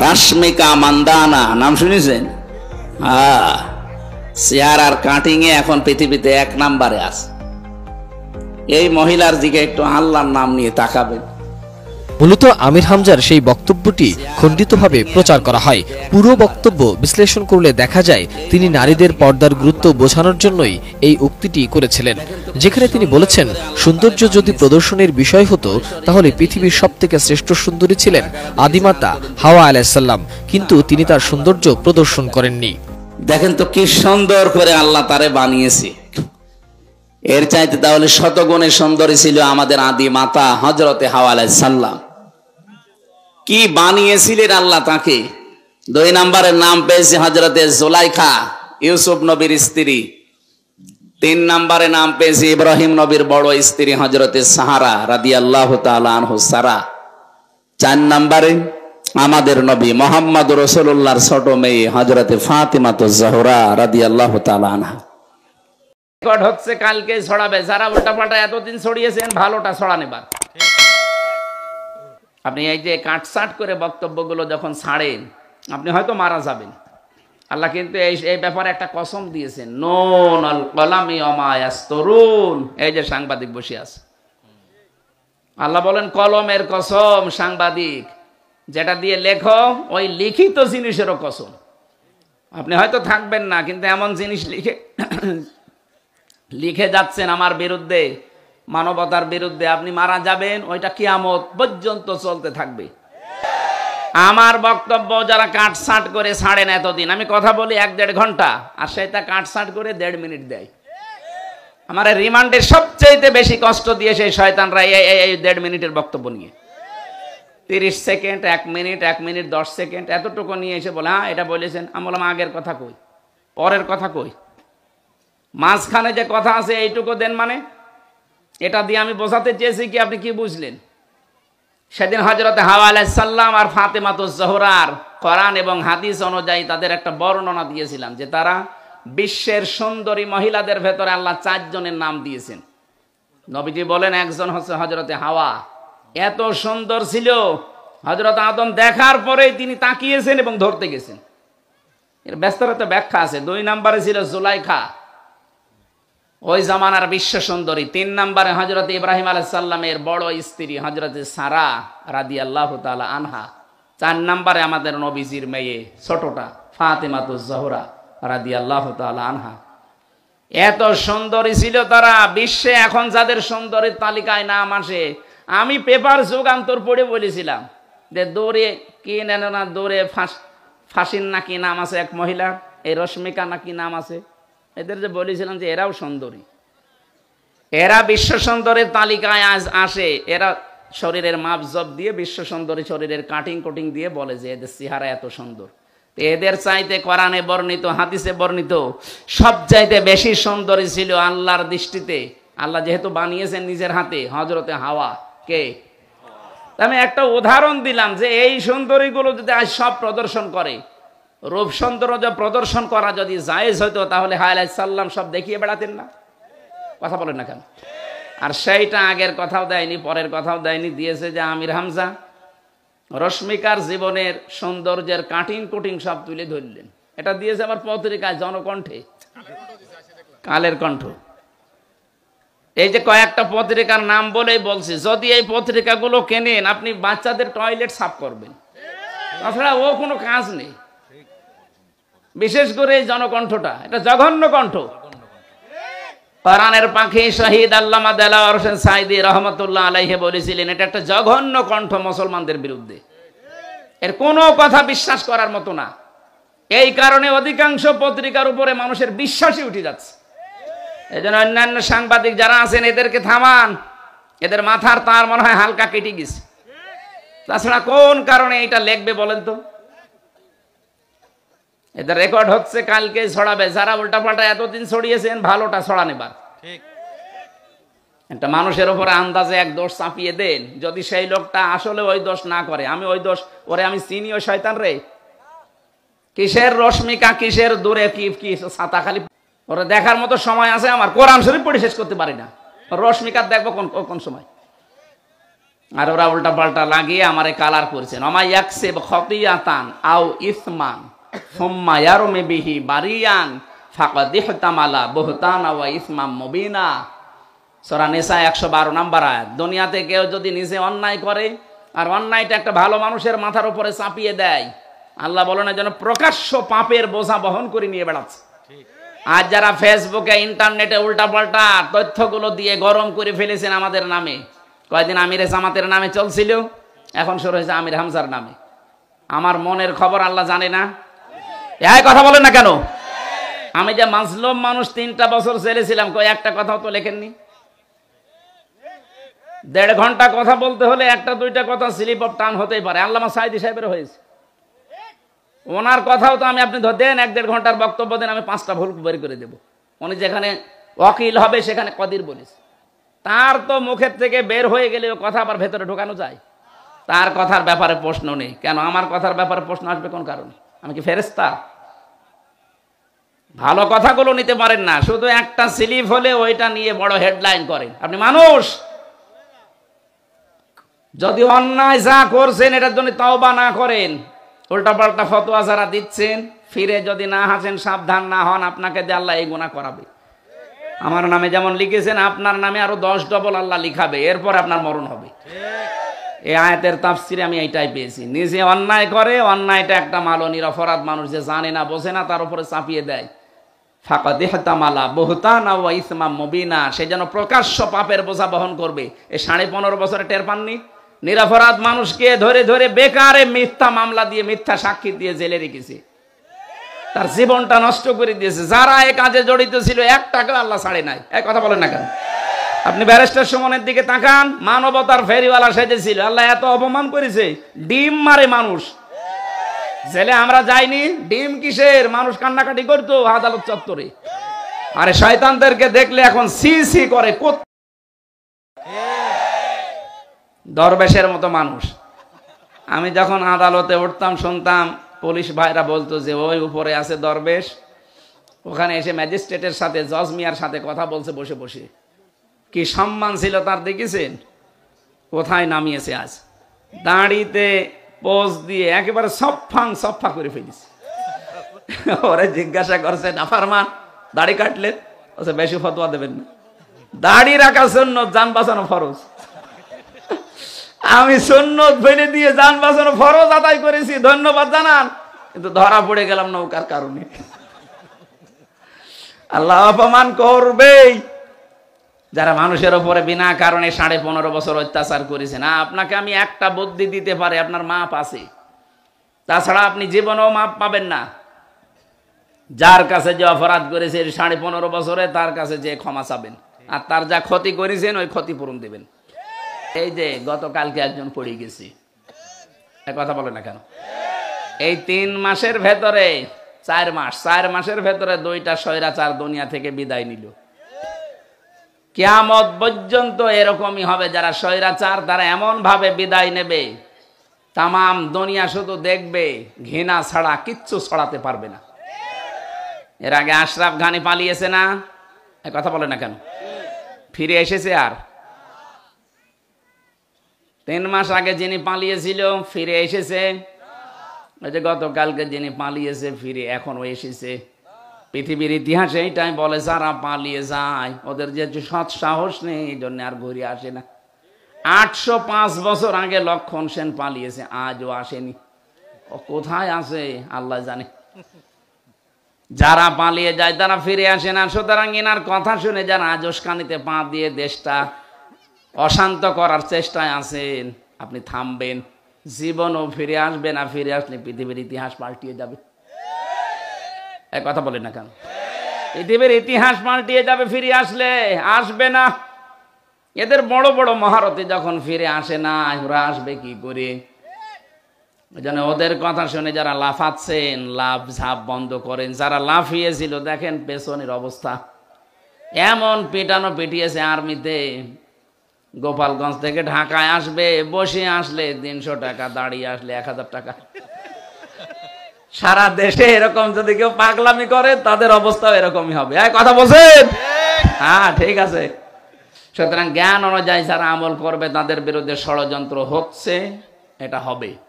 রাশমিকা মান্দানা নাম শুনেছেন? হ্যাঁ, চেহারার কাটিং এ এখন পৃথিবীতে 1 নম্বরে আছে। এই মহিলার দিকে একটু আল্লাহর নাম নিয়ে তাকাবেন। মূলত আমির হামজার সেই বক্তব্যটি খণ্ডিতভাবে প্রচার করা হয়। পুরো বক্তব্য বিশ্লেষণ করলে দেখা যায় তিনি নারীদের পর্দার গুরুত্ব বোঝানোর জন্যই এই উক্তিটি করেছিলেন, যেখানে তিনি বলেছেন সৌন্দর্য যদি প্রদর্শনের বিষয় হতো তাহলে পৃথিবীর সবথেকে শ্রেষ্ঠ সুন্দরী ছিলেন আদিমাতা হাওয়া আলাইহিস সালাম, কিন্তু তিনি তার সৌন্দর্য প্রদর্শন করেননি। দেখেন তো কি সুন্দর করে আল্লাহ তারে বানিয়েছে। এর চাইতে তাহলে শতগুণে সুন্দরী ছিল আমাদের আদি মাতা হযরতে হাওয়া আলাইহিস সালাম। কি বানিয়েছিলেন আল্লাহ তাকে। 2 নম্বরের নাম পেয়েছে হযরতে জুলাইখা, ইউসুফ নবীর স্ত্রী। 3 নম্বরে নাম পেয়েছে ইব্রাহিম নবীর বড় স্ত্রী হযরতে সাহারা রাদিয়াল্লাহু তাআলা আনহু সারা। 4 নম্বরে আমাদের নবী মুহাম্মদ রাসূলুল্লাহর ছোট মেয়ে হযরতে ফাতিমাতুজ জোহরা রাদিয়াল্লাহু তাআলা আনহা। রেকর্ড হচ্ছে, কালকে ছড়াবে। যারা উল্টাপাল্টা এতদিন ছড়িয়েছেন, ভালোটা ছড়ান এবার। আপনি এই যে কাটসাট করে বক্তব্যগুলো যখন ছাড়েন, আপনি হয়তো মারা যাবেন। আল্লাহ কিন্তু এই ব্যাপারে একটা কসম দিয়েছেন, নুন আল কলামি ওমা ইয়াসতুরুন। এই যে সাংবাদিক বসে আছে, আল্লাহ বলেন কলমের কসম, সাংবাদিক যেটা দিয়ে লেখো ওই লিখিত জিনিসেরও কসম। আপনি হয়তো থাকবেন না, কিন্তু এমন জিনিস লিখে যাচ্ছেন আমার বিরুদ্ধে, মানবতার বিরুদ্ধে। আপনি মারা যাবেন, ওইটা কিয়ামত পর্যন্ত চলতে থাকবে। আমার বক্তব্য যারা কাটসাট করে ছাড়েন এতদিন, আমি কথা বলি 1-1.5 ঘন্টা, আর সেটা কাটসাট করে 1.5 মিনিট দেয়। আমার রিমান্ডের সবচেয়ে বেশি কষ্ট দিয়ে সেই শয়তানরা এই 1.5 মিনিটের বক্তব্য নিয়ে 30 সেকেন্ড, 1 মিনিট, 1 মিনিট 10 সেকেন্ড এতটুকু নিয়ে এসে বলে হ্যাঁ এটা বলেছেন। আমি বললাম আগের কথা কই, পরের কথা কই, মাঝখানে যে কথা আছে এইটুকু দেন। মানে এটা দিয়ে আমি বোঝাতে চেয়েছি কি, আপনি কি বুঝলেন? সেদিন হযরতে হাওয়া আলাইহিস সালাম আর ফাতিমাতুজ জোহরার কোরআন এবং হাদিস অনুযায়ী তাদের একটা বর্ণনা দিয়েছিলাম যে তারা বিশ্বের সুন্দরী মহিলাদের ভেতরে আল্লাহ 4 জনের নাম দিয়েছেন। নবীজি বলেন একজন হচ্ছে হযরতে হাওয়া। এত সুন্দর ছিল, হযরত আদম দেখার পরেই তিনি তাকিয়েছেন এবং ধরতে গেছেন। এর ব্যস্ততা ব্যাখ্যা আছে। 2 নম্বরে ছিল জুলাইখা, ওই জামানার বিশ্ব সুন্দরী। 3 নম্বরে হযরত ইব্রাহিম আলাইহিস সালামের বড় স্ত্রী হযরতে সারা রাদিয়াল্লাহু তাআলা আনহা। 4 নম্বরে আমাদের নবীজির মেয়ে ছোটটা ফাতিমাতুজ জোহরা রাদিয়াল্লাহু তাআলা আনহা। এত সুন্দরী ছিল তারা। বিশ্বে এখন যাদের সুন্দরীর তালিকায় নাম আসে, আমি পেপার যুগান্তর পড়ে বলেছিলাম যে দৌড়ে কি না দৌড়ে ফাঁসির নাকি নাম আছে এক মহিলা, এই রশ্মিকা নাকি নাম আছে। এদের যে বলেছিলাম যে এরাও সুন্দরী, এরা বিশ্ব সুন্দরীর তালিকায় আজ আসে। এরা শরীরের মাপজব দিয়ে বিশ্ব সুন্দরী শরীরের কাটিং কোটিং দিয়ে বলে যে এদের চেহারা এত সুন্দর। এদের চাইতে কোরআনে বর্ণিত, হাদিসে বর্ণিত সবচাইতে বেশি সুন্দরী ছিল আল্লাহর দৃষ্টিতে। আল্লাহ যেহেতু বানিয়েছেন নিজের হাতে, হযরতে হাওয়া কে। আমি একটা উদাহরণ দিলাম যে এই সুন্দরীগুলো যদি আজ সব প্রদর্শন করে, রূপ সৌন্দর্য প্রদর্শন করা যদি জায়েজ হতো, তাহলে হাওয়া আলাইহিস সালাম সব দেখিয়ে বেড়াতেন না? কথা বলেন না কেন? আর সেইটা আগের কথাও দেয়নি, পরের কথাও দেয়নি, দিয়েছে যে আমির হামজা রশ্মিকার জীবনের সৌন্দর্যের কাটিং কুটিং সব তুলে ধরলেন। এটা দিয়েছে আমার পত্রিকায় জনকণ্ঠে, কালের কণ্ঠ। এই যে কয়েকটা পত্রিকার নাম বলেই বলছি, যদি এই পত্রিকাগুলো কেনেন আপনি বাচ্চাদের টয়লেট সাফ করবেন, তাছাড়া ও কোনো কাজ নেই। বিশেষ করে এই জনকণ্ঠটা, এটা জঘন্য কণ্ঠ। কোরআনের পাখি শহীদ আল্লামা দেলাওয়ার হোসেন সাঈদী রহমাতুল্লাহ আলাইহি বলেছিলেন এটা একটা জঘন্য কণ্ঠ মুসলমানদের বিরুদ্ধে। এর কোনো কথা বিশ্বাস করার মতো না। এই কারণে অধিকাংশ পত্রিকার উপরে মানুষের বিশ্বাসই উঠে যাচ্ছে। এই জন্য অন্যান্য সাংবাদিক যারা আছেন এদেরকে থামান, এদের মাথার তার মনে হয় হালকা কেটে গেছে। তাছাড়া কোন কারণে এটা লিখবে বলেন তো? এদের রেকর্ড হচ্ছে, কালকে ছড়াবে। যারা উল্টাপাল্টা এতদিন ছড়িয়েছেন, ভালোটা ছড়ান এবার। একটা মানুষের উপরে আন্দাজে এক দোষ চাপিয়ে দেন, যদি সেই লোকটা আসলে ওই দোষ না করে, আমি ওই দোষ ওরে আমি চিনি, ওই শয়তান রে। কিসের রশ্মিকা, কিসের দূরে, কি ছাতা, খালি ওরা দেখার মতো সময় আছে আমার? কোরআন শরীফ পড়ে শেষ করতে পারি না, রশ্মিকা দেখবো কোন সময়? আর ওরা উল্টা পাল্টা লাগিয়ে আমারে কালার করছেন। ওমা ইয়াকসিব খতিয়াতান আও ইসমান সুম্মা ইয়ারমি বিহি বারিয়ান ফাকাদ ইহতামালা বুহতানা ওয়া ইসমাম মুবিনা। সূরা নিসা 112 নম্বর আয়াত। দুনিয়াতে কেউ যদি নিজে অন্যায় করে আর অন্যায়টা একটা ভালো মানুষের মাথার উপরে চাপিয়ে দেয়, আল্লাহ বলেন যেন প্রকাশ্য পাপের বোঝা বহন করে নিয়ে বেড়াচ্ছে। আজ যারা ফেসবুকে ইন্টারনেটে উল্টাপাল্টা তথ্যগুলো দিয়ে গরম করে ফেলেছেন আমাদের নামে, কয়েকদিন আমিরে জামাতের নামে চলছিল, এখন শুরু হয়েছে আমির হামজার নামে। আমার মনের খবর আল্লাহ জানে না? এই কথা বলেন না কেন? আমি যে মাজলুম মানুষ 3টা বছর ছেলেছিলাম, একটা কথাও তো লেখেননি। 1.5 ঘন্টা কথা বলতে হলে 1-2টা কথা স্লিপ অফ টান হতেই পারে। আল্লামা সাঈদী সাহেবের হয়েছে, ওনার কথাও তো আমি আপনি দেন 1-1.5 ঘন্টার বক্তব্য দেন, আমি 5টা ভুল বের করে দেব। উনি যেখানে ওয়াকিল হবে সেখানে কদির বলিস, তার তো মুখের থেকে বের হয়ে গেলে ও কথা আবার ভেতরে ঢোকানো যায়। তার কথার ব্যাপারে প্রশ্ন নেই কেন? আমার কথার ব্যাপারে প্রশ্ন আসবে কোন কারণে? আমি কি ফেরেশতা? ভালো কথাগুলো নিতে পারেন না, শুধু একটা স্লিপ হলে ওইটা নিয়ে বড় হেডলাইন করেন। আপনি মানুষ, যদি অন্যায় যা করছেন এটার জন্য তওবা না করেন, উল্টাপাল্টা ফতোয়া যারা দিচ্ছেন, ফিরে যদি না হাসেন, সাবধান না হন, আপনাকে দিয়ে আল্লাহ এই গুনাহ করাবে। আমার নামে যেমন লিখেছেন, আপনার নামে আরো 10 ডবল আল্লাহ লিখাবে, এরপর আপনার মরণ হবে। এই আয়াতের তাফসিরে আমি এইটাই পেয়েছি। নিজে অন্যায় করে, অন্যায়টা একটা মালনীর অপরাধ, মানুষ যে জানে না বোঝে না তার উপরে চাপিয়ে দেয়। ফাকাদ ইহতামালা বুহতানা ওয়া ইসমাম মুবিনা, সে যেন প্রকাশ্য পাপের বোঝা বহন করবে। এই 15.5 বছরে টের পাননি? নিরপরাধ মানুষকে ধরে ধরে বেকারে মিথ্যা মামলা দিয়ে, মিথ্যা সাক্ষী দিয়ে জেলে রেখেছে, তার জীবনটা নষ্ট করে দিয়েছে। যারা এই কাজে জড়িত ছিল 1 টাকা আল্লাহ ছাড়ে নাই। এক কথা বলেন না কেন? আপনি ব্যারিস্টার সুমনের দিকে তাকান, মানবতার ফেরিওয়ালা সেজেছিল, আল্লাহ এত অপমান করেছে, ডিম মারে মানুষ। জেলে আমরা যাইনি, ডিম কিসের? মানুষ কান্নাকাটি করতো আদালত চত্বরে। আরে শয়তানদেরকে দেখলে এখন সি সি করে, দরবেশের মতো মানুষ। আমি যখন আদালতে উঠতাম শুনতাম পুলিশ ভাইরা বলতো যে ওই উপরে আছে দরবেশ, ওখানে এসে ম্যাজিস্ট্রেটের সাথে, জজ মিয়ার সাথে কথা বলছে বসে বসে। কি সম্মান ছিল তার, দেখেছেন? কোথায় নামিয়েছে আজ? দাড়িতে পোজ দিয়ে একেবারে সফা করে ফেলিস। ওরে জিজ্ঞাসা করছে, নাফরমান দাড়ি কাটলেন? বলছে বেশি ফতোয়া দেবেন না, দাড়ি রাখার জন্য জান বাঁচানো ফরজ। আমি সুন্নত ফেলে দিয়ে জান বাঁচানো ফরজ আদায় করেছি, ধন্যবাদ জানান, কিন্তু ধরা পড়ে গেলাম নৌকার কারণে। আল্লাহ অপমান করবেই যারা মানুষের উপরে বিনা কারণে 15.5 বছর অত্যাচার করেছে। না, আপনাকে আমি একটা বুদ্ধি দিতে পারি, আপনার মাপ আছে, তাছাড়া আপনি জীবনেও মাপ পাবেন না। যার কাছে যে অপরাধ করেছে 15.5 বছরে, তার কাছে যে ক্ষমা চাবেন, আর তার যা ক্ষতি করেছেন ওই ক্ষতিপূরণ দেবেন। এই যে গতকালকে একজন পড়ে গেছি, কথা বলে না কেন? এই 3 মাসের ভেতরে 4 মাসের ভেতরে 2টা স্বৈরাচার দুনিয়া থেকে বিদায় নিল। কিয়ামত পর্যন্ত এরকমই হবে, যারা স্বৈরাচার তারা এমন ভাবে বিদায় নেবে, তামাম দুনিয়া শুধু দেখবে, ঘৃণা ছাড়া কিচ্ছু ছড়াতে পারবে না। এর আগে আশরাফ ঘানি পালিয়েছে না? কথা বলে না কেন? ফিরে এসেছে? আর 3 মাস আগে যিনি পালিয়েছিল ফিরে এসেছে? ওই যে গতকালকে যিনি পালিয়েছে ফিরে এখনো এসেছে। পৃথিবীর ইতিহাসে এইটাই বলে, যারা পালিয়ে যায় ওদের যে সৎ সাহস নেই, এই জন্য আর ঘুরে আসে না। 805 বছর আগে লক্ষণ সেন পালিয়েছে, আজও আসেনি। ও কোথায় আছে আল্লাহ জানে। যারা পালিয়ে যায় তারা ফিরে আসে না। সুতরাং এনার কথা শুনে যারা আজ উস্কানিতে পা দিয়ে দেশটা অশান্ত করার চেষ্টায় আছেন, আপনি থামবেন, জীবনও ফিরে আসবে না। ফিরে আসলে পৃথিবীর ইতিহাস পাল্টিয়ে যাবে। এক কথা বলেন না কেন? পৃথিবীর ইতিহাস পাল্টিয়ে যাবে ফিরে আসলে। আসবে না। এদের বড় বড় মহারথী যখন ফিরে আসে না, ওরা আসবে কি করে? ওই জন্য ওদের কথা শুনে যারা লাফাচ্ছেন, লাফ ঝাপ বন্ধ করেন। যারা লাফিয়েছিল দেখেন পেছনের অবস্থা, এমন পিটানো পিটিয়েছে আর্মিতে। গোপালগঞ্জ থেকে ঢাকায় আসবে, বসে আসলে 300 টাকা, দাঁড়িয়ে আসলে 1000 টাকা। সারা দেশে এরকম যদি কেউ পাগলামি করে তাদের অবস্থা এরকমই হবে। কথা বলছেন? হ্যাঁ ঠিক আছে। সুতরাং জ্ঞান অনুযায়ী যারা আমল করবে তাদের বিরুদ্ধে ষড়যন্ত্র হচ্ছে, এটা হবে।